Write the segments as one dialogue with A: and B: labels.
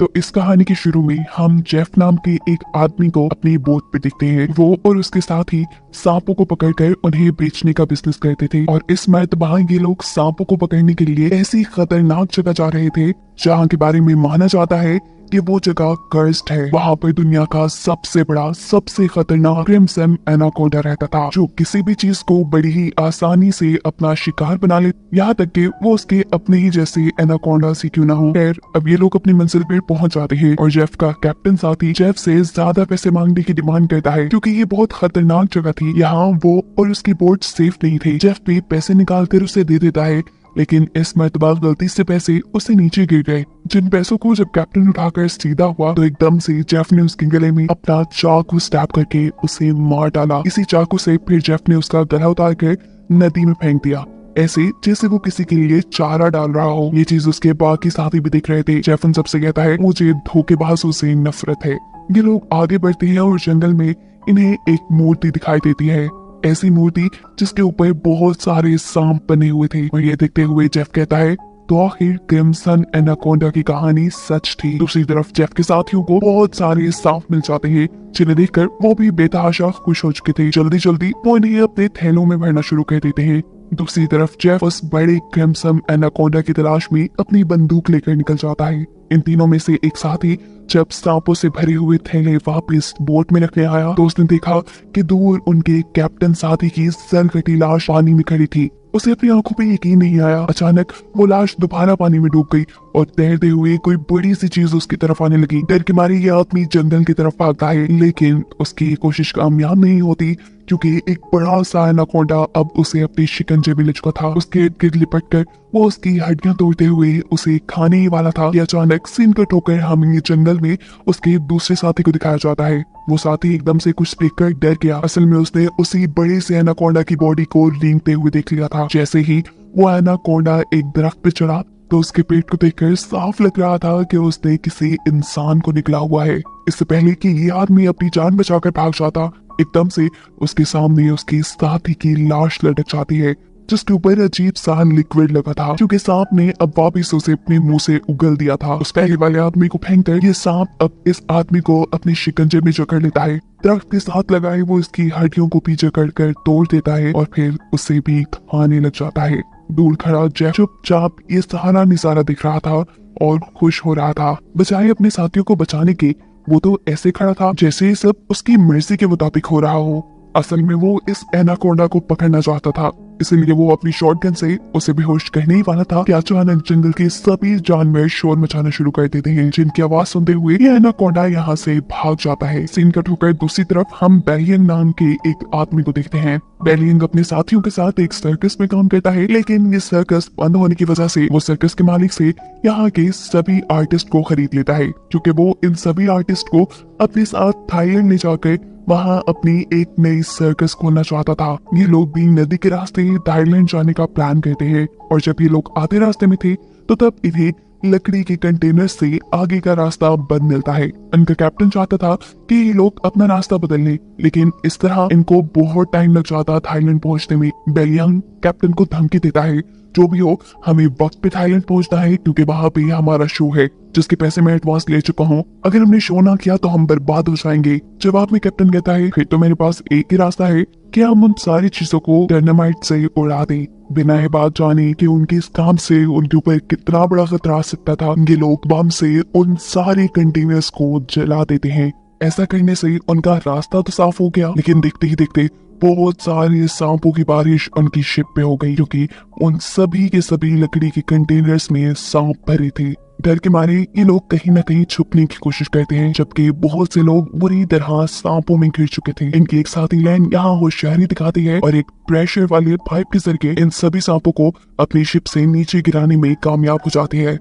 A: तो इस कहानी के शुरू में हम जेफ नाम के एक आदमी को अपनी बोट पे देखते हैं। वो और उसके साथ ही सांपों को पकड़कर उन्हें बेचने का बिजनेस करते थे और इस मर्तबा ये लोग सांपों को पकड़ने के लिए ऐसी खतरनाक जगह जा रहे थे जहाँ के बारे में माना जाता है कि वो जगह कर्स्ड है। वहाँ पर दुनिया का सबसे बड़ा सबसे खतरनाक क्रिम्सन एनाकोंडा रहता था, जो किसी भी चीज को बड़ी ही आसानी से अपना शिकार बना ले, यहाँ तक कि वो उसके अपने ही जैसे एनाकोंडा से क्यों ना हो। खैर, अब ये लोग अपनी मंजिल पे पहुंच जाते हैं और जेफ का कैप्टन साथी जेफ से ज्यादा पैसे मांगने की डिमांड करता है क्योंकि ये बहुत खतरनाक जगह थी। यहाँ वो और उसकी बोट सेफ नहीं थे। जेफ भी पैसे निकाल कर उसे दे देता है, लेकिन इस मर्तबा गलती से पैसे उससे नीचे गिर गए। जिन पैसों को जब कैप्टन उठाकर सीधा हुआ तो एकदम से जेफ ने उसके गले में अपना चाकू स्टैब करके उसे मार डाला। इसी चाकू से फिर जेफ ने उसका गला उतार कर नदी में फेंक दिया, ऐसे जैसे वो किसी के लिए चारा डाल रहा हो। ये चीज उसके बाकी साथी भी देख रहे थे। जेफ उन सबसे कहता है, मुझे धोखेबाजों से नफरत है। ये लोग आगे बढ़ते हैं और जंगल में इन्हें एक मूर्ति दिखाई देती है, ऐसी मूर्ति जिसके ऊपर बहुत सारे सांप बने हुए थे। और ये देखते हुए जेफ कहता है, तो आखिर क्रिम्सन एनाकोंडा की कहानी सच थी। दूसरी तरफ जेफ के साथियों को बहुत सारे सांप मिल जाते हैं, जिन्हें देखकर वो भी बेतहाशा खुश हो चुके थे। जल्दी जल्दी वो इन्हें अपने थैलों में भरना शुरू कर देते हैं। दूसरी तरफ जेफ उस बड़े क्रिम्सन एनाकोंडा की तलाश में अपनी बंदूक लेकर निकल जाता है। इन तीनों में से एक साथी जब सांपों से भरे हुए थैले वापस बोट में रखने आया तो उसने देखा कि दूर उनके कैप्टन साथी की सर-कटी लाश पानी में खड़ी थी। उसे अपनी आंखों पे यकीन नहीं आया। अचानक वो लाश दोबारा पानी में डूब गई और तैरते हुए कोई बड़ी सी चीज उसकी तरफ आने लगी। डर के मारे ये आदमी जंगल की तरफ भागता है, लेकिन उसकी कोशिश कामयाब नहीं होती क्योंकि एक बड़ा सा एनाकोंडा अब उसे अपने शिकंजे में ले चुका था। उसके इर्द गिर्द लिपट कर वो उसकी हड्डियां तोड़ते हुए उसे खाने ही वाला था कि अचानक सीन कट होकर हमें जंगल में उसके दूसरे साथी को दिखाया जाता है। वो साथी एकदम से कुछ देखकर डर गया। असल में उसने उसी बड़े से एनाकोंडा की बॉडी को रेंगते हुए देख लिया था। जैसे ही वो एनाकोंडा एक दरख्त पे चढ़ा तो उसके पेट को देखकर साफ लग रहा था कि उसने किसी इंसान को निकला हुआ है। इससे पहले कि ये आदमी अपनी जान बचाकर भाग जाता, एकदम से उसके सामने उसकी साथी की लाश लटक जाती है, जिसके ऊपर अजीब सा लिक्विड लगा था, क्योंकि सांप ने अब वापिस उसे अपने मुंह से उगल दिया था। उस पहले वाले आदमी को फेंककर ये सांप अब इस आदमी को अपने शिकंजे में जकड़ लेता है। दरख्त के साथ लगाए वो इसकी हड्डियों को भी जकड़ कर तोड़ देता है और फिर उसे भी खाने लग जाता है। दूर खड़ा जेफ चुपचाप ये सारा नजारा दिख रहा था और खुश हो रहा था। बजाय अपने साथियों को बचाने के वो तो ऐसे खड़ा था जैसे ये सब उसकी मर्जी के मुताबिक हो रहा हो। असल में वो इस एनाकोंडा को पकड़ना चाहता था, इसलिए वो अपनी शॉटगन से उसे बेहोश करने ही वाला था कि अचानक जंगल के सभी जानवर शोर मचाना शुरू कर देते हैं, जिनकी आवाज सुनते हुए ये एनाकोंडा यहाँ से भाग जाता है। सीन कट होकर दूसरी तरफ हम बेलियंग नाम के एक आदमी को देखते हैं। बेलियंग अपने साथियों के साथ एक सर्कस में काम करता है, लेकिन ये सर्कस बंद होने की वजह से वो सर्कस के मालिक से यहाँ के सभी आर्टिस्ट को खरीद लेता है, क्योंकि वो इन सभी आर्टिस्ट को अपने साथ थाईलैंड ले जाकर वहाँ अपनी एक नई सर्कस खोलना चाहता था। ये लोग भी नदी के रास्ते थाईलैंड जाने का प्लान करते हैं और जब ये लोग आधे रास्ते में थे तो तब इन्हें लकड़ी के कंटेनर से आगे का रास्ता बंद मिलता है। इनका कैप्टन चाहता था कि ये लोग अपना रास्ता बदल लें, लेकिन इस तरह इनको बहुत टाइम लग जाता थाईलैंड पहुंचने में। बेलियंग कैप्टन को धमकी देता है, जो भी हो हमें वक्त पे थाईलैंड पहुंचना है क्योंकि वहाँ पे हमारा शो है जिसके पैसे मैं एडवांस ले चुका हूँ। अगर हमने शो ना किया तो हम बर्बाद हो जाएंगे। जवाब में कैप्टन कहता है, फिर तो मेरे पास एक ही रास्ता है कि हम उन सारी चीजों को डायनामाइट से उड़ा दें, बिना ये बात जाने कि उनके इस काम से उनके ऊपर कितना बड़ा खतरा आ सकता था। ये लोग बम से उन सारे कंटेनर्स को जला देते हैं। ऐसा करने से उनका रास्ता तो साफ हो गया, लेकिन देखते ही देखते बहुत सारे सांपों की बारिश उनकी शिप पे हो गई, क्योंकि उन सभी के सभी लकड़ी के कंटेनर्स में सांप भरे थे। डर के मारे ये लोग कहीं न कहीं छुपने की कोशिश करते हैं, जबकि बहुत से लोग बुरी तरह सांपों में घिर चुके थे। इनकी एक साथी लैन यहाँ होशियारी दिखाती है और एक प्रेशर वाले पाइप के जरिए इन सभी सांपों को अपनी शिप से नीचे गिराने में कामयाब हो जाती है।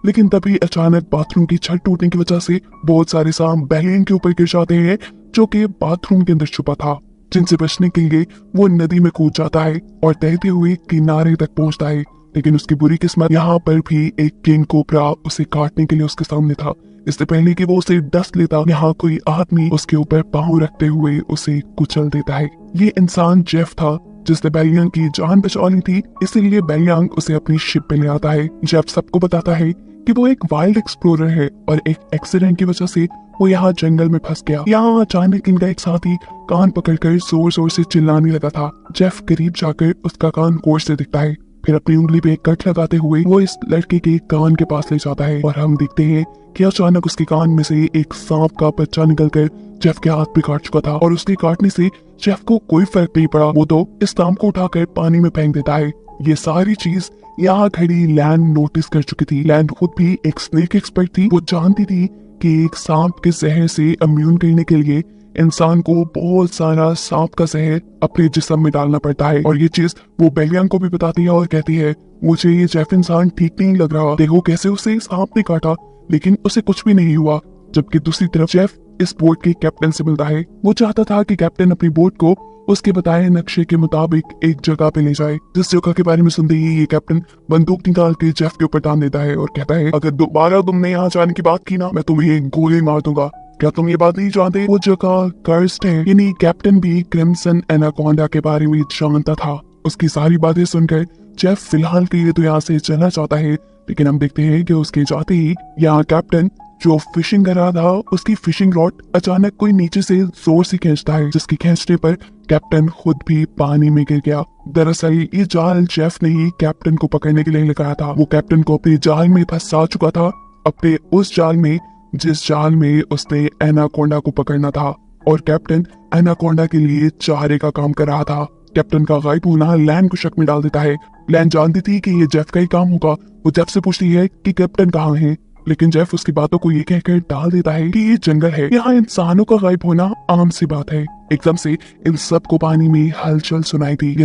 A: लेकिन तभी अचानक बाथरूम की छत टूटने की वजह से बहुत सारे सांप बेलियंग के ऊपर गिर जाते हैं, जो कि बाथरूम के अंदर छुपा था। जिनसे बचने के लिए वो नदी में कूद जाता है और तैरते हुए किनारे तक पहुंचता है। लेकिन उसकी बुरी किस्मत यहाँ पर भी एक किंग कोबरा उसे काटने के लिए उसके सामने था। इससे पहले कि वो उसे डस लेता, यहाँ कोई आदमी उसके ऊपर पाँव रखते हुए उसे कुचल देता है। ये इंसान जेफ था, जिसने बेलियंग की जान बचा ली थी, इसीलिए बेलियंग उसे अपनी शिप पे ले आता है। जेफ सबको बताता है कि वो एक वाइल्ड एक्सप्लोरर है और एक एक्सीडेंट की वजह से वो यहाँ जंगल में फंस गया। यहाँ अचानक इनका एक साथी कान पकड़कर जोर जोर से चिल्लाने लगा था। जेफ करीब जाकर उसका कान गौर से दिखता है, फिर अपनी उंगली पे कट लगाते हुए वो इस लड़के के कान के पास ले जाता है और हम देखते हैं कि अचानक उसके कान में से एक सांप का बच्चा निकलकर जेफ के हाथ पे काट चुका था और उसके काटने से जेफ को कोई फर्क नहीं पड़ा। वो तो इस सांप को उठाकर पानी में फेंक देता है। ये सारी चीज यहाँ खड़ी लैन नोटिस कर चुकी थी। लैन खुद भी एक स्नेक एक्सपर्ट थी। वो जानती थी कि एक सांप के जहर से इम्यून करने के लिए इंसान को बहुत सारा सांप का जहर अपने जिस्म में डालना पड़ता है और ये चीज वो बेलियांग को भी बताती है और कहती है मुझे ये जेफ इंसान ठीक नहीं लग रहा। देखो कैसे उसे सांप ने काटा लेकिन उसे कुछ भी नहीं हुआ। जबकि दूसरी तरफ जेफ इस बोट के कैप्टन से मिलता है। वो चाहता था कि कैप्टन अपनी बोट को उसके बताए नक्शे के मुताबिक एक जगह पे ले जाए। जिस जगह के बारे में सुनते ही ये कैप्टन बंदूक निकाल के जेफ के ऊपर टान देता है और कहता है अगर दोबारा तुमने यहाँ जाने की बात की ना मैं तुम्हें गोली मार दूंगा। क्या तुम ये बात नहीं जानते वो जगह कर्स्ड है। यानी कैप्टन भी क्रिम्सन एनाकोंडा के बारे में जानता था। उसकी सारी बातें सुनकर जेफ फिलहाल के लिए तो यहाँ से चलना चाहता है, लेकिन हम देखते हैं कि उसके जाते ही यहाँ कैप्टन जो फिशिंग कर रहा था उसकी फिशिंग रॉड अचानक कोई नीचे से जोर से खींचता है, जिसकी खींचने पर कैप्टन खुद भी पानी में गिर गया। दरअसल ये जाल जेफ ने ही कैप्टन को पकड़ने के लिए लगाया था। वो कैप्टन को अपने जाल में फंसा चुका था, अपने उस जाल में जिस जाल में उसने एनाकोंडा को पकड़ना था और कैप्टन एनाकोंडा के लिए चारे का काम कर रहा था। कैप्टन का गायब होना लैन को शक में डाल देता है। लैन जानती थी कि ये जेफ का ही काम होगा। वो जेफ से पूछती है कि कैप्टन कहाँ है, लेकिन जेफ उसकी बातों को ये कहकर टाल देता है कि ये जंगल है, यहाँ इंसानों का गायब होना आम सी बात है। एकदम से इन सबको पानी में हलचल सुनाई दी।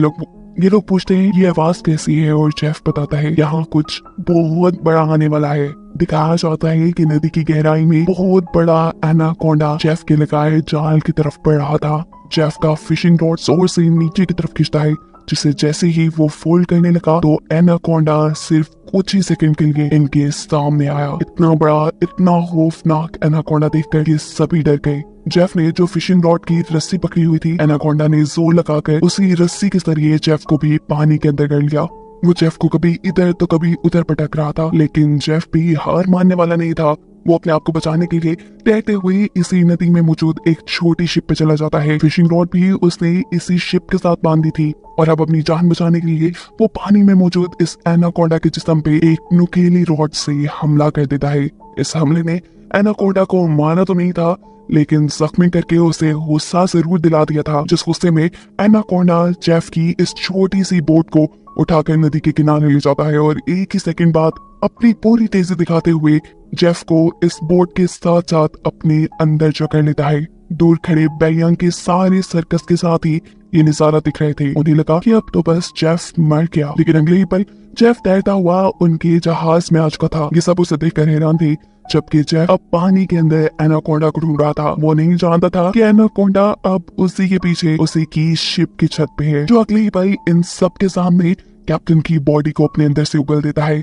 A: ये लोग पूछते हैं ये आवाज कैसी है और जेफ बताता है यहाँ कुछ बहुत बड़ा आने वाला है। दिखाया जाता है कि नदी की गहराई में बहुत बड़ा एनाकोंडा जेफ के लगाए जाल की तरफ बढ़ रहा था। जेफ का फिशिंग रॉड जोर से नीचे की तरफ खींचता है, जिसे जैसे ही वो फोल्ड करने लगा तो एनाकोंडा सिर्फ कुछ ही सेकंड के लिए इनके सामने आया। इतना बड़ा इतना खौफनाक एनाकोंडा देखकर ये सभी डर गए। जेफ ने जो फिशिंग रॉड की रस्सी पकड़ी हुई थी, एनाकोंडा ने जोर लगाकर उसी रस्सी के जरिए जेफ को भी पानी के अंदर कर लिया। वो जेफ को कभी इधर तो कभी उधर पटक रहा था, लेकिन जेफ भी हार मानने वाला नहीं था। वो अपने आप को बचाने के लिए तैरते हुए इसी नदी में मौजूद एक छोटी शिप पे चला जाता है। फिशिंग रॉड भी उसने इसी शिप के साथ बांधी थी और अब अपनी जान बचाने के लिए वो पानी में मौजूद इस एनाकोंडा के जिस्म पे एक नुकीली रॉड से हमला कर देता है। इस हमले ने एनाकोंडा को मारा तो नहीं था, लेकिन जख्मी करके उसे गुस्सा जरूर दिला दिया था, जिस गुस्से में एनाकोंडा जेफ की इस छोटी सी बोट को उठाकर नदी के किनारे ले जाता है और एक ही सेकंड बाद अपनी पूरी तेजी दिखाते हुए जेफ को इस बोट के साथ साथ अपने अंदर जकड़ लेता है। दूर खड़े बेलियांग के सारे सर्कस के साथ ही ये नजारा दिख रहे थे। उन्हें लगा कि अब तो बस जेफ मर गया, लेकिन अगले ही पल जेफ तैरता हुआ उनके जहाज में आ चुका था। ये सब उसे देखकर हैरान थे, जबकि जेफ अब पानी के अंदर एनाकोंडा को ढूंढ रहा था। वो नहीं जानता था कि एनाकोंडा अब उसी के पीछे उसी की शिप की छत पे है, जो अगले ही पल इन सब के सामने कैप्टन की बॉडी को अपने अंदर से उगल देता है।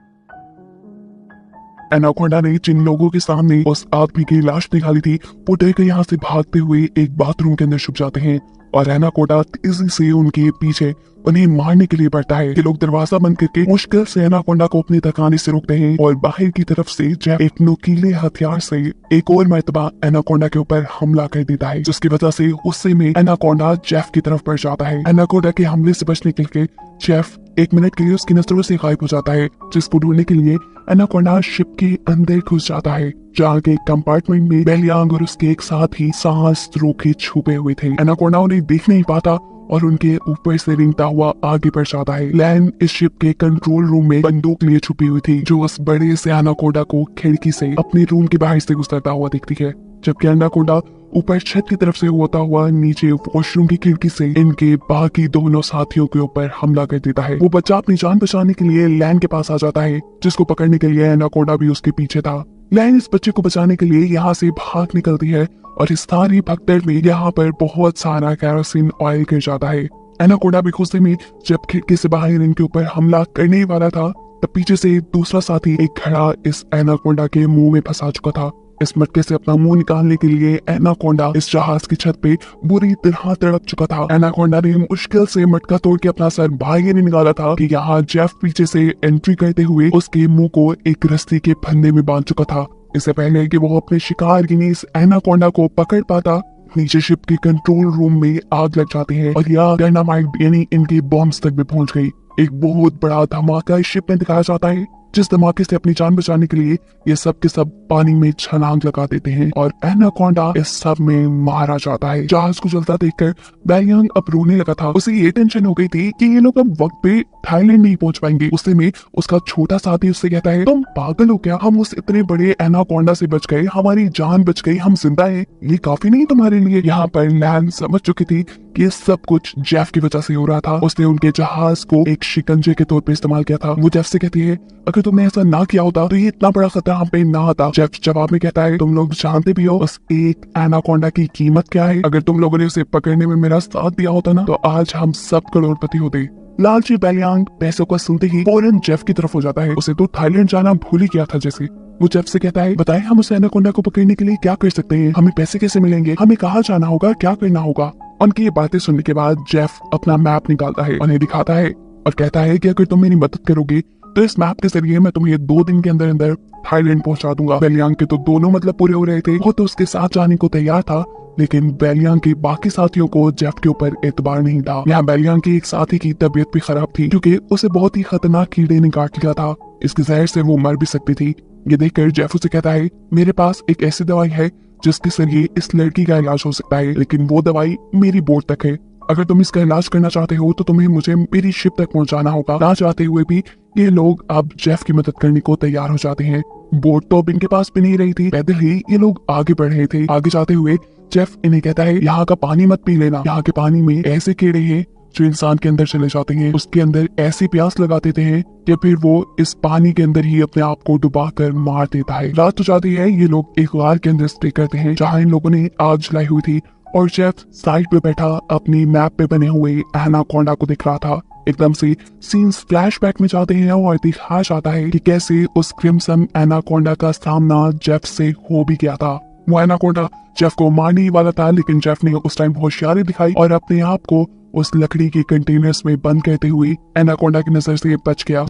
A: एनाकोंडा ने जिन लोगों के सामने उस आदमी की लाश निकाली थी, वो डर के यहाँ से भागते हुए एक बाथरूम के अंदर छुप जाते हैं और एनाकोंडा तेजी से उनके पीछे उन्हें मारने के लिए बढ़ता है। ये लोग दरवाजा बंद करके मुश्किल से एनाकोंडा को अपने तक आने से रोकते हैं और बाहर की तरफ से जेफ एक नुकीले हथियार से एक और मर्तबा एनाकोंडा के ऊपर हमला कर देता है, जिसकी वजह से गुस्से में एनाकोंडा जेफ की तरफ बढ़ जाता है। एनाकोंडा के हमले से बचने के लिए जेफ एक मिनट के लिए उसकी नजरों से गायब हो जाता है, जिसको ढूंढने के लिए एनाकोंडा शिप के अंदर घुस जाता है, जहाँ के कंपार्टमेंट में बेलियांग और उसके एक साथ ही सांस रोके छुपे हुए थे। एनाकोंडा उन्हें देख नहीं पाता और उनके ऊपर से रेंगता हुआ आगे बढ़ जाता है। लैन इस शिप के कंट्रोल रूम में बंदूक लिए छुपी हुई थी, जो उस बड़े से एनाकोंडा को खिड़की से अपने रूम के बाहर से गुजरता हुआ दिखती है, जबकि एनाकोंडा ऊपर छत की तरफ से होता हुआ नीचे वॉशरूम की खिड़की से इनके बाकी दोनों साथियों के ऊपर हमला कर देता है। वो बच्चा अपनी जान बचाने के लिए लैन के पास आ जाता है, जिसको पकड़ने के लिए एनाकोंडा भी उसके पीछे था। लैन इस बच्चे को बचाने के लिए यहाँ से भाग निकलती है और इस सारी भगदड़ में यहाँ पर बहुत सारा केरोसिन ऑयल गिर जाता है। एनाकोंडा भी गुस्से में जब खिड़की से बाहर इनके ऊपर हमला करने ही वाला था, तब पीछे से दूसरा साथी एक घड़ा इस एनाकोंडा के मुंह में फंसा चुका था। इस मटके से अपना मुंह निकालने के लिए एनाकोंडा इस जहाज की छत पे बुरी तरह तड़प चुका था। एनाकोंडा ने मुश्किल से मटका तोड़ के अपना सर बाहर ही नहीं निकाला था कि यहाँ जेफ पीछे से एंट्री करते हुए उसके मुंह को एक रस्सी के फंदे में बांध चुका था। इससे पहले कि वो अपने शिकार की इस एनाकोंडा को पकड़ पाता, नीचे शिप के कंट्रोल रूम में आग लग जाती है और यह डायनामाइट यानी इनके बॉम्ब्स तक भी पहुंच गई। एक बहुत बड़ा धमाका इस शिप में दिखाया जाता है, जिस धमाके से अपनी जान बचाने के लिए ये सब के सब पानी में छलांग लगा देते हैं और एनाकोंडा इस सब में मारा जाता है। जहाज को जलता देखकर बेलियांग अब रोने लगा था। उसे ये टेंशन हो गई थी कि ये लोग अब वक्त पे थाईलैंड नहीं पहुंच पाएंगे। उससे में उसका छोटा साथी उससे कहता है, तुम पागल हो क्या? हम उस इतने बड़े एनाकोंडा से बच गए, हमारी जान बच गई, हम जिंदा हैं, ये काफी नहीं तुम्हारे लिए? यहाँ पर लैन समझ चुकी थी कि ये सब कुछ जेफ की वजह से हो रहा था। उसने उनके जहाज को एक शिकंजे के तौर पे इस्तेमाल किया था। वो जेफ से कहती है, अगर तुमने ऐसा ना किया होता तो ये इतना बड़ा खतरा हम पे ना आता। जेफ जवाब में कहता है, तुम लोग जानते भी हो उस एक एनाकोंडा की कीमत क्या है? अगर तुम लोगों ने उसे पकड़ने में मेरा साथ दिया होता ना, तो आज हम सब करोड़पति होते। लालची बेलियांग पैसों को सुनते ही फौरन जेफ की तरफ हो जाता है। उसे तो थाईलैंड जाना भूल ही गया था जैसे। वो जेफ से कहता है, बताएं हम उस एनाकोंडा को पकड़ने के लिए क्या कर सकते हैं? हमें पैसे कैसे मिलेंगे? हमें कहाँ जाना होगा? क्या करना होगा? उनकी ये बातें सुनने के बाद जेफ अपना मैप निकालता है, उन्हें दिखाता है और कहता है कि अगर तुम मेरी मदद करोगे तो इस मैप के जरिए मैं तुम्हें 2 दिन के अंदर अंदर थाईलैंड पहुंचा दूंगा। बेलियांग के तो दोनों मतलब पूरे हो रहे थे। वो तो उसके साथ जाने को तैयार था, लेकिन बेलियांग के बाकी साथियों को जेफ के ऊपर एतबार नहीं था। यहाँ बेलियांग की एक साथी की तबीयत भी खराब थी क्योंकि उसे बहुत ही खतरनाक कीड़े ने काट लिया था। इसके जहर से वो मर भी सकती थी। ये देखकर जेफ उसे कहता है, मेरे पास एक ऐसी दवाई है जिसके जरिए इस लड़की का इलाज हो सकता है, लेकिन वो दवाई मेरी बोट तक है। अगर तुम इसका इलाज करना चाहते हो तो तुम्हें मुझे मेरी शिप तक पहुंचाना होगा। ना चाहते हुए भी ये लोग अब जेफ की मदद करने को तैयार हो जाते हैं। बोट तो अब इनके पास भी नहीं रही थी, पैदल ही ये लोग आगे बढ़ रहे थे। आगे जाते हुए जेफ इन्हें कहता है, यहाँ का पानी मत पी लेना, यहाँ के पानी में ऐसे कीड़े हैं जो इंसान के अंदर चले जाते हैं, उसके अंदर ऐसी प्यास लगा देते हैं कि फिर वो इस पानी के अंदर ही अपने आप को डुबा कर मार देता है। रात हो जाती है, ये लोग एक गार के अंदर स्टे करते हैं जहाँ इन लोगों ने आग जलाई हुई थी और जेफ साइड पे बैठा अपनी मैप पे बने हुए एनाकोंडा को दिख रहा था। एकदम से सीन्स फ्लैशबैक में जाते हैं और दिखाया जाता है कि कैसे उस क्रिम्सन एनाकोंडा का सामना जेफ से हो भी गया था। वो एनाकोंडा जेफ को मारने ही वाला था, लेकिन जेफ ने उस टाइम होशियारी दिखाई और अपने आप को उस लकड़ी के कंटेनर्स में बंद करते हुए एनाकोंडा की नजर से बच गया।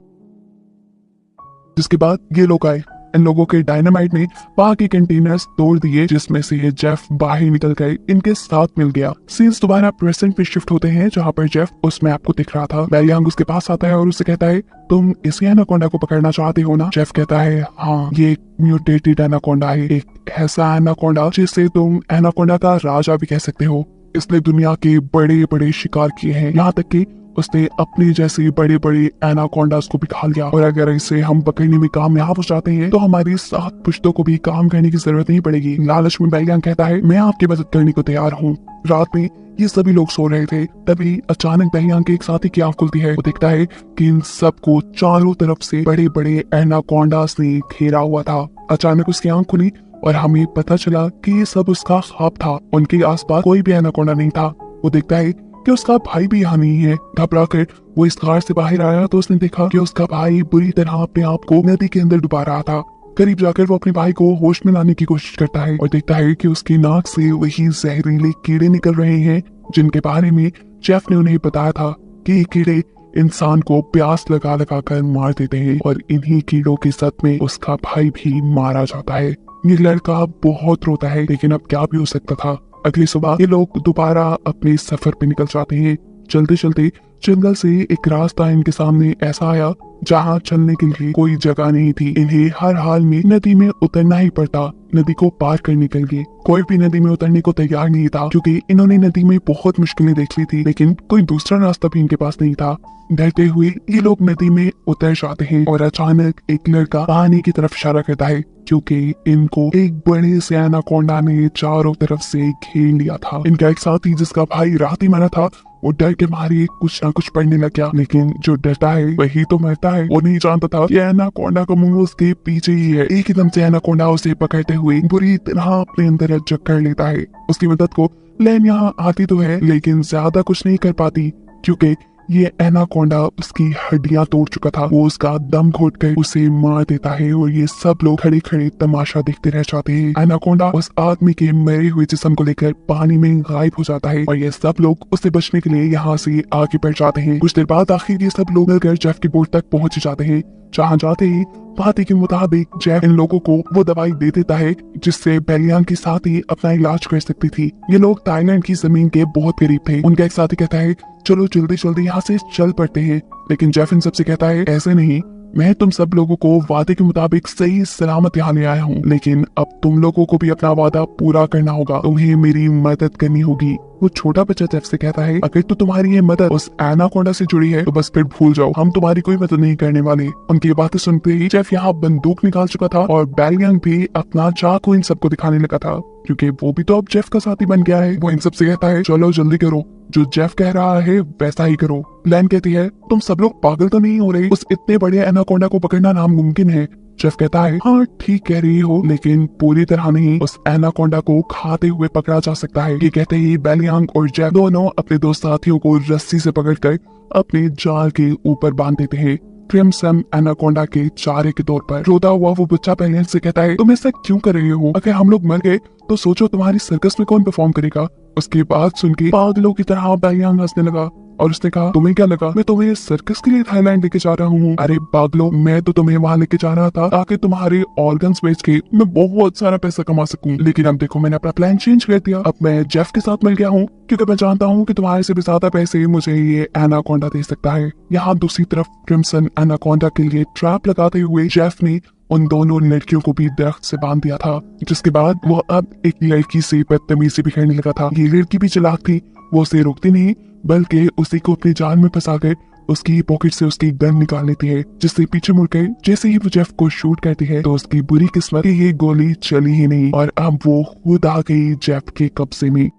A: जिसके बाद ये लोग आए। इन लोगों के डायनामाइट ने वहां के कंटेनर्स तोड़ दिए, जिसमें से ये जेफ बाहर निकल गए, इनके साथ मिल गया। सीन्स दोबारा प्रेजेंट पे शिफ्ट होते हैं जहां पर जेफ उस मैप को दिख रहा था। बेलियांग उसके पास आता है और उससे कहता है, तुम इस एनाकोंडा को पकड़ना चाहते हो ना? जेफ कहता है, हाँ, ये एक म्यूटेटेड एनाकोंडा है, एक ऐसा एनाकोंडा जिसे तुम एनाकोंडा का राजा भी कह सकते हो। इसने दुनिया के बड़े बड़े शिकार किए हैं, यहाँ तक कि उसने अपनी जैसे बड़े बड़े एनाकोंडास को भी खा लिया। और अगर इसे हम पकड़ने में कामयाब हो जाते हैं तो हमारी 7 पुश्तों को भी काम करने की जरूरत नहीं पड़ेगी। लालच में बेलियांग कहता है, मैं आपकी मदद करने को तैयार हूँ। रात में ये सभी लोग सो रहे थे, तभी अचानक बेलियांग के एक साथी की आंख खुलती है। वो देखता है कि इन सबको चारों तरफ से बड़े बड़े एनाकोंडास ने घेरा हुआ था। अचानक उसकी आंख खुली और हमें पता चला कि ये सब उसका ख्वाब था। उनके आसपास कोई भी एनाकोंडा नहीं था। वो देखता है कि उसका भाई भी यहाँ नहीं है। घबराकर वो इस कार से बाहर आया तो उसने देखा कि उसका भाई बुरी तरह अपने आप को नदी के अंदर डुबा रहा था। करीब जाकर वो अपने भाई को होश में लाने की कोशिश करता है और देखता है कि उसकी नाक से वही जहरीले कीड़े निकल रहे हैं जिनके बारे में जेफ ने उन्हें बताया था कि ये कीड़े इंसान को प्यास लगा लगा कर मार देते हैं और इन्हीं कीड़ों के साथ में उसका भाई भी मारा जाता है। ये लड़का बहुत रोता है, लेकिन अब क्या भी हो सकता था। अगली सुबह ये लोग दोबारा अपने सफर पे निकल जाते हैं। चलते चलते जंगल से एक रास्ता इनके सामने ऐसा आया जहाँ चलने के लिए कोई जगह नहीं थी। इन्हें हर हाल में नदी में उतरना ही पड़ता नदी को पार करने के लिए। कोई भी नदी में उतरने को तैयार नहीं था क्योंकि इन्होंने नदी में बहुत मुश्किलें देख ली थी, लेकिन कोई दूसरा रास्ता भी इनके पास नहीं था। डरते हुए ये लोग नदी में उतर जाते हैं और अचानक एक लड़का पानी की तरफ इशारा करता है क्योंकि इनको एक बड़े से एनाकोंडा ने चारों तरफ से घेर लिया था। इनका एक साथी जिसका भाई रात ही मरा था, वो डर के मारे कुछ ना कुछ पढ़ने लग गया, लेकिन जो डरता है वही तो मरता है। वो नहीं जानता था कि एनाकोंडा का मुंह उसके पीछे ही है। एक एकदम से एनाकोंडा उसे पकड़ते हुए बुरी तरह अपने अंदर जकड़ लेता है। उसकी मदद को लैन यहाँ आती तो है, लेकिन ज्यादा कुछ नहीं कर पाती क्योंकि ये एनाकोंडा उसकी हड्डियां तोड़ चुका था। वो उसका दम घोट कर उसे मार देता है और ये सब लोग खड़े खड़े तमाशा देखते रह जाते हैं। एनाकोंडा उस आदमी के मरे हुए जिस्म को लेकर पानी में गायब हो जाता है और ये सब लोग उससे बचने के लिए यहाँ से आगे बढ़ जाते हैं। कुछ देर बाद आखिर ये सब लोग मिलकर जेफ की बोट तक पहुंच जाते हैं। जहाँ जाते ही बात के मुताबिक जेफ इन लोगों को वो दवाई दे देता है जिससे बेलियांग के साथ ही अपना इलाज कर सकती थी। ये लोग थाईलैंड की जमीन के बहुत करीब थे। उनका एक साथी कहता है चलो जल्दी जल्दी यहाँ से चल पड़ते हैं, लेकिन जेफ इन सबसे कहता है ऐसे नहीं, मैं तुम सब लोगों को वादे के मुताबिक सही सलामत यहाँ ले आया हूँ, लेकिन अब तुम लोगों को भी अपना वादा पूरा करना होगा, तुम्हें मेरी मदद करनी होगी। वो छोटा बच्चा जेफ से कहता है अगर तो तुम्हारी ये मदद उस एनाकोंडा से जुड़ी है तो बस फिर भूल जाओ, हम तुम्हारी कोई मदद नहीं करने वाले। उनकी बातें सुनते ही जेफ यहाँ बंदूक निकाल चुका था और बेलियांग भी अपना चाकू इन सबको दिखाने लगा था, क्योंकि वो भी तो अब जेफ का साथी बन गया है। वो इन सबसे कहता है चलो जल्दी करो, जो जेफ कह रहा है वैसा ही करो। लैन कहती है तुम सब लोग पागल तो नहीं हो रहे, उस इतने बड़े एनाकोंडा को पकड़ना नामुमकिन है। जेफ कहता है हाँ ठीक कह रही हो, लेकिन पूरी तरह नहीं उस एनाकोंडा को खाते हुए पकड़ा जा सकता है। ये कहते ही बेलियांग और जेफ दोनों अपने दो साथियों को रस्सी से पकड़कर अपने जाल के ऊपर बांध देते हैं, क्रिम्सन एनाकोंडा के चारे के तौर पर। रोता हुआ वो बच्चा बेलियांग से कहता है तुम ऐसा क्यों कर रहे हो, अगर हम लोग मर गए तो सोचो तुम्हारी सर्कस में कौन परफॉर्म करेगा। उसकी बात सुन के पागलों की तरह बेलियांग हंसने लगा और उसने कहा तुम्हें क्या लगा मैं तुम्हें सर्कस के लिए थाईलैंड लेके जा रहा हूँ? अरे पागलो, मैं तो तुम्हें वहाँ लेके जा रहा था ताकि तुम्हारे ऑर्गन्स बेच के मैं बहुत सारा पैसा कमा सकूं, लेकिन अब देखो मैंने अपना प्लान चेंज कर दिया। अब मैं जेफ के साथ मिल गया हूँ क्योंकि मैं जानता हूँ कि तुम्हारे से भी ज्यादा पैसे मुझे ये एनाकोंडा दे सकता है। यहाँ दूसरी तरफ क्रिम्सन एनाकोंडा के लिए ट्रैप लगाते हुए जेफ ने उन दोनों लड़कियों को भी दरख्त से बांध दिया था, जिसके बाद वो अब एक लड़की से बदतमीजी भी करने लगा था। ये लड़की भी चालाक थी, वो उसे रोकती नहीं बल्कि उसी को अपने जाल में फंसाकर उसकी पॉकेट से उसकी गन निकाल लेती है, जिससे पीछे मुड़कर जैसे ही वो जेफ को शूट करती है तो उसकी बुरी किस्मत कि ये गोली चली ही नहीं और अब वो खुद आ गई जेफ के कब्जे में।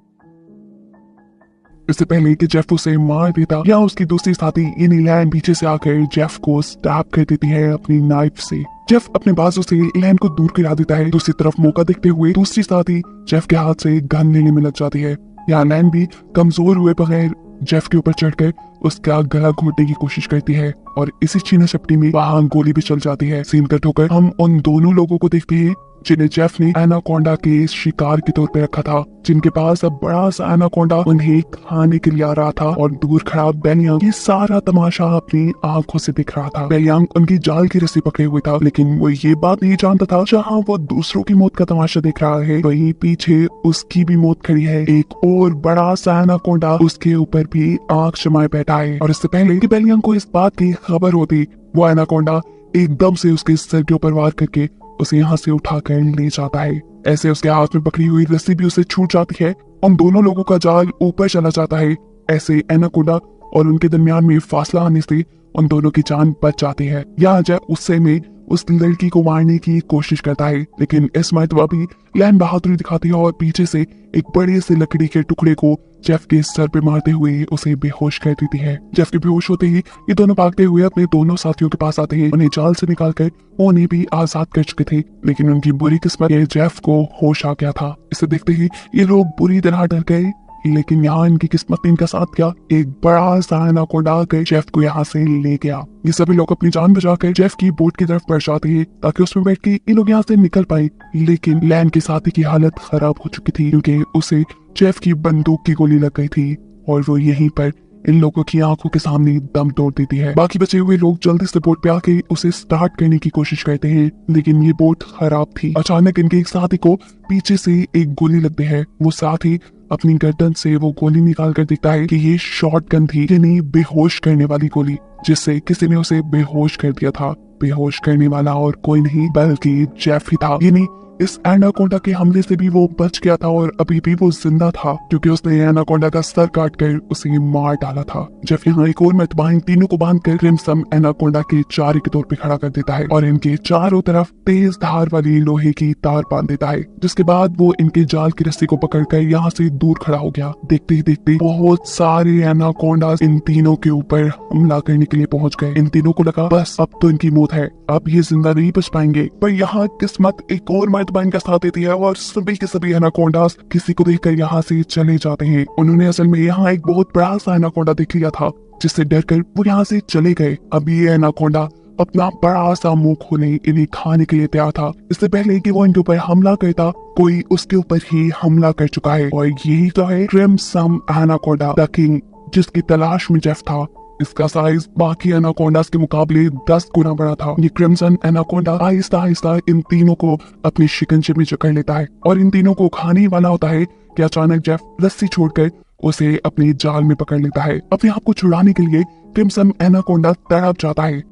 A: इससे पहले कि जेफ उसे मार देता या उसकी दूसरी साथी यानी लैन पीछे से आकर जेफ को स्टैब कर देती है अपनी नाइफ से। जेफ अपने बाजू से लैन को दूर गिरा देता है। दूसरी तरफ मौका देखते हुए दूसरी साथी जेफ के हाथ से गन लेने में लग जाती है। यहाँ लैन भी कमजोर हुए बगैर जेफ के ऊपर चढ़कर उसका गला घोटने की कोशिश करती है और इसी छीना झपटी में वहाँ गोली भी चल जाती है। सीन कट होकर हम उन दोनों लोगों को देखते हैं जिन्हें जेफ ने एनाकोंडा के शिकार के तौर पे रखा था, जिनके पास अब बड़ा सा एनाकोंडा उन्हें खाने के लिए आ रहा था और दूर खड़ा बेलियांग ये सारा तमाशा अपनी आंखों से दिख रहा था। बेलियांग उनकी जाल की रस्सी पकड़े हुए था, लेकिन वो ये बात नहीं जानता था जहाँ वो दूसरों की मौत का तमाशा देख रहा है वहीं पीछे उसकी भी मौत खड़ी है। एक और बड़ा सा एनाकोंडा उसके ऊपर भी आंख जमाए बैठा है और इससे पहले कि बेलियांग को इस बात की खबर होती वो एनाकोंडा एकदम से उसके सर के ऊपर वार करके उसे यहाँ से उठाकर ले जाता है। ऐसे उसके हाथ में पकड़ी हुई रस्सी भी उसे छूट जाती है। उन दोनों लोगों का जाल ऊपर चला जाता है। ऐसे एनाकोंडा और उनके दरमियान में फासला आने से उन दोनों की जान बच जाती है। यहाँ जय उससे में उस लड़की को मारने की कोशिश करता है, लेकिन इस मर्तबा भी लैन बहादुरी दिखाती है और पीछे से एक बड़े से लकड़ी के टुकड़े को जेफ के सर पे मारते हुए उसे बेहोश कर देती है। जेफ के बेहोश होते ही ये दोनों भागते हुए अपने दोनों साथियों के पास आते हैं। उन्हें जाल से निकालकर वो उन्हें भी आजाद कर चुके थे, लेकिन उनकी बुरी किस्मत ये जेफ को होश आ गया था। इसे देखते ही ये लोग बुरी तरह डर गए, लेकिन यहाँ इनकी किस्मत ने इनका साथ किया। एक बड़ा सा एनाकोंडा आकर जेफ को यहाँ से ले गया। ये सभी लोग अपनी जान बचाकर जेफ की बोट की तरफ बढ़ जाते हैं ताकि उसमें बैठ के इन लोग यहाँ से निकल पाए, लेकिन लैन के साथी की हालत खराब हो चुकी थी क्योंकि उसे जेफ की बंदूक की गोली लग गई थी और वो यहीं पर इन लोगों की आंखों के सामने दम तोड़ देती है। बाकी बचे हुए लोग जल्दी से बोट पे आके उसे स्टार्ट करने की कोशिश करते हैं, लेकिन ये बोट खराब थी। अचानक इनके एक साथी को पीछे से एक गोली लगती है। वो साथी अपनी गर्दन से वो गोली निकाल कर देखता है कि ये शॉटगन थी, यानी बेहोश करने वाली गोली, जिससे किसी ने उसे बेहोश कर दिया था। बेहोश करने वाला और कोई नहीं बल्कि जेफ ही था। यानी इस एनाकोंडा के हमले से भी वो बच गया था और अभी भी वो जिंदा था क्योंकि उसने एनाकोंडा का सर काट कर उसे मार डाला था। जेफ यहाँ एक और मर्तबा इन तीनों को बांधकर क्रिम्सन एनाकोंडा के चारे के तौर पे खड़ा कर देता है और इनके चारों तरफ तेज धार वाली लोहे की तार बांध देता है, जिसके बाद वो इनके जाल की रस्सी को पकड़कर यहाँ से दूर खड़ा हो गया। देखते ही देखते बहुत सारे एनाकोंडा इन तीनों के ऊपर हमला करने के लिए पहुंच गए। इन तीनों को लगा बस अब तो इनकी मौत है, अब ये जिंदा नहीं बच पाएंगे। पर यहाँ किस्मत एक और मर्तबा इनका साथ देती है और सभी के सभी एनाकोंडास किसी को देखकर यहाँ से चले जाते हैं। उन्होंने असल में यहाँ एक बहुत बड़ा सा एनाकोंडा देख लिया था, जिससे डरकर वो यहाँ से चले गए। अब ये एनाकोंडा अपना बड़ा सा मुंह खोले इन्हें खाने के लिए तैयार था। इससे पहले कि वो इनके ऊपर हमला करता, कोई उसके ऊपर ही हमला कर चुका है और यही तो है क्रिम्सन एनाकोंडा द किंग, जिसकी तलाश में जेफ था। इसका साइज बाकी एनाकोंडास के मुकाबले 10 गुना बड़ा था। ये क्रिम्सन एनाकोंडा आहिस्ता आहिस्ता इन तीनों को अपनी शिकंजे में जकड़ लेता है और इन तीनों को खाने वाला होता है कि अचानक जेफ रस्सी छोड़कर उसे अपने जाल में पकड़ लेता है। अपने आप को छुड़ाने के लिए क्रिम्सन एनाकोंडा तड़प जाता है।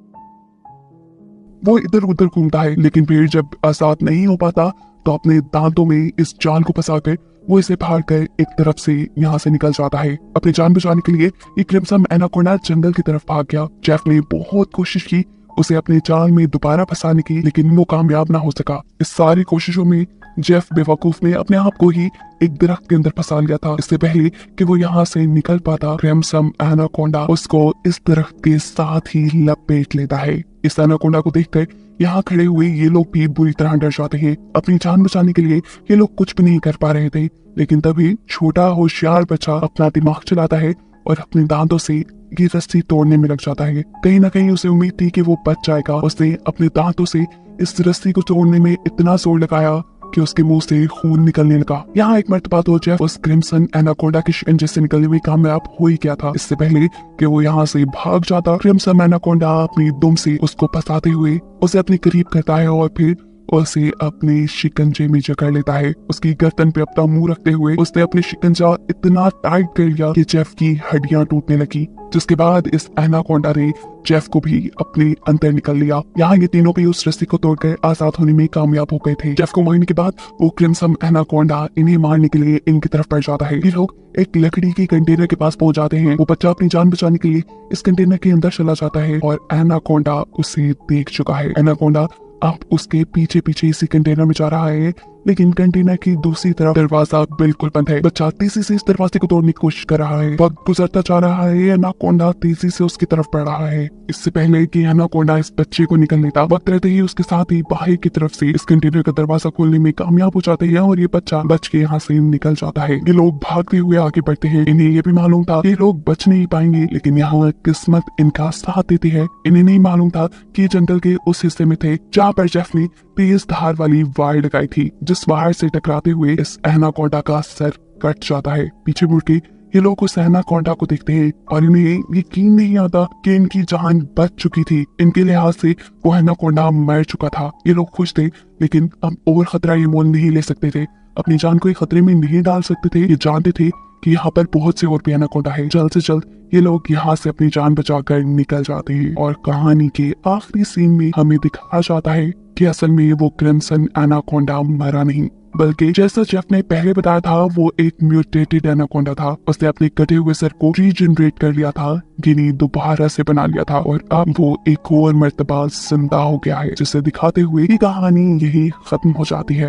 A: वो इधर उधर घूमता है, लेकिन फिर जब आजाद नहीं हो पाता तो अपने दांतों में इस जाल को फंसाकर वो इसे फाड़ कर एक तरफ से यहाँ से निकल जाता है। अपनी जान बचाने के लिए ये क्रिम्सन एनाकोंडा जंगल की तरफ भाग गया। जेफ ने बहुत कोशिश की उसे अपने जाल में दोबारा फंसाने की, लेकिन वो कामयाब ना हो सका। इस सारी कोशिशों में जेफ बेवकूफ ने अपने आप को ही एक दरख्त के अंदर फंसा लिया था। इससे पहले कि वो यहाँ से निकल पाता, क्रिम्सन एनाकोंडा उसको इस दरख्त के साथ ही लपेट लेता है। इस एनाकोंडा को देखकर यहाँ खड़े हुए ये लोग भी बुरी तरह डर जाते हैं। अपनी जान बचाने के लिए ये लोग कुछ भी नहीं कर पा रहे थे, लेकिन तभी छोटा होशियार बच्चा अपना दिमाग चलाता है और अपने दांतों से ये रस्सी तोड़ने में लग जाता है। कहीं ना कहीं उसे उम्मीद थी कि वो बच जाएगा। उसने अपने दांतों से इस रस्सी को तोड़ने में इतना जोर लगाया कि उसके मुंह से खून निकलने लगा। यहाँ एक मर्तबा तो जेफ उस क्रिम्सन एनाकोंडा के शिकंजे से निकलने में कामयाब हो ही गया था। इससे पहले कि वो यहाँ से भाग जाता, क्रिम्सन एनाकोंडा अपनी दुम से उसको फंसाते हुए उसे अपने करीब करता है और फिर उसे अपने शिकंजे में जकड़ लेता है। उसकी गर्दन पे अपना मुंह रखते हुए उसने अपने शिकंजा इतना टाइट कर लिया कि जेफ की हड्डियां टूटने लगी, जिसके बाद इस एनाकोंडा ने जेफ को भी अपने अंदर निकल लिया। यहाँ ये तीनों भी उस रस्सी को तोड़कर आजाद होने में कामयाब हो गए थे। जेफ को मारने के बाद वो क्रिम्सन एनाकोंडा इन्हें मारने के लिए इनकी तरफ बढ़ जाता है। ये लोग एक लकड़ी के कंटेनर के पास पहुंच जाते हैं। वो बच्चा अपनी जान बचाने के लिए इस कंटेनर के अंदर चला जाता है और एनाकोंडा उसे देख चुका है। एनाकोंडा अब उसके पीछे पीछे इसी कंटेनर में जा रहा है, लेकिन कंटेनर की दूसरी तरफ दरवाजा बिल्कुल बंद है। बच्चा तेजी से इस दरवाजे को तोड़ने की कोशिश कर रहा है। वक्त गुजरता जा रहा है, एनाकोंडा तेजी से उसकी तरफ बढ़ रहा है। इससे पहले कि एनाकोंडा इस बच्चे को निकल लेता, वक्त रहते ही उसके साथ ही बाहर की तरफ से इस कंटेनर का दरवाजा खोलने में कामयाब हो जाते हैं और ये बच्चा बच के यहाँ से निकल जाता है। ये लोग भागते हुए आगे बढ़ते हैं। इन्हें ये भी मालूम था ये लोग बच नहीं पाएंगे, लेकिन यहाँ किस्मत इनका साथ देती है। इन्हें नहीं मालूम था कि जंगल के उस हिस्से में थे जहाँ पर जेफ ने तेज धार वाली वायर लगाई थी, जिस वायर से टकराते हुए इस एनाकोंडा का सर कट जाता है। पीछे मुड़ के ये लोग उस एनाकोंडा को देखते हैं और इन्हें यकीन नहीं आता कि इनकी जान बच चुकी थी। इनके लिहाज से वो एनाकोंडा मर चुका था। ये लोग खुश थे, लेकिन अब और खतरा ये मोल नहीं ले सकते थे। अपनी जान को खतरे में नहीं डाल सकते थे। ये जानते थे कि यहाँ पर बहुत से और भी एनाकोंडा है। जल्द से जल्द ये लोग यहाँ से अपनी जान बचाकर निकल जाते हैं और कहानी के आखिरी सीन में हमें दिखाया जाता है कि असल में वो क्रिम्सन एनाकोंडा मरा नहीं, बल्कि जैसा जेफ ने पहले बताया था वो एक म्यूटेटेड एनाकोंडा था। उसने अपने कटे हुए सर को रीजनरेट कर लिया था, जिन्हें दोबारा से बना लिया था और अब वो एक और मर्तबा जिंदा हो गया है, जिसे दिखाते हुए ये कहानी यही खत्म हो जाती है।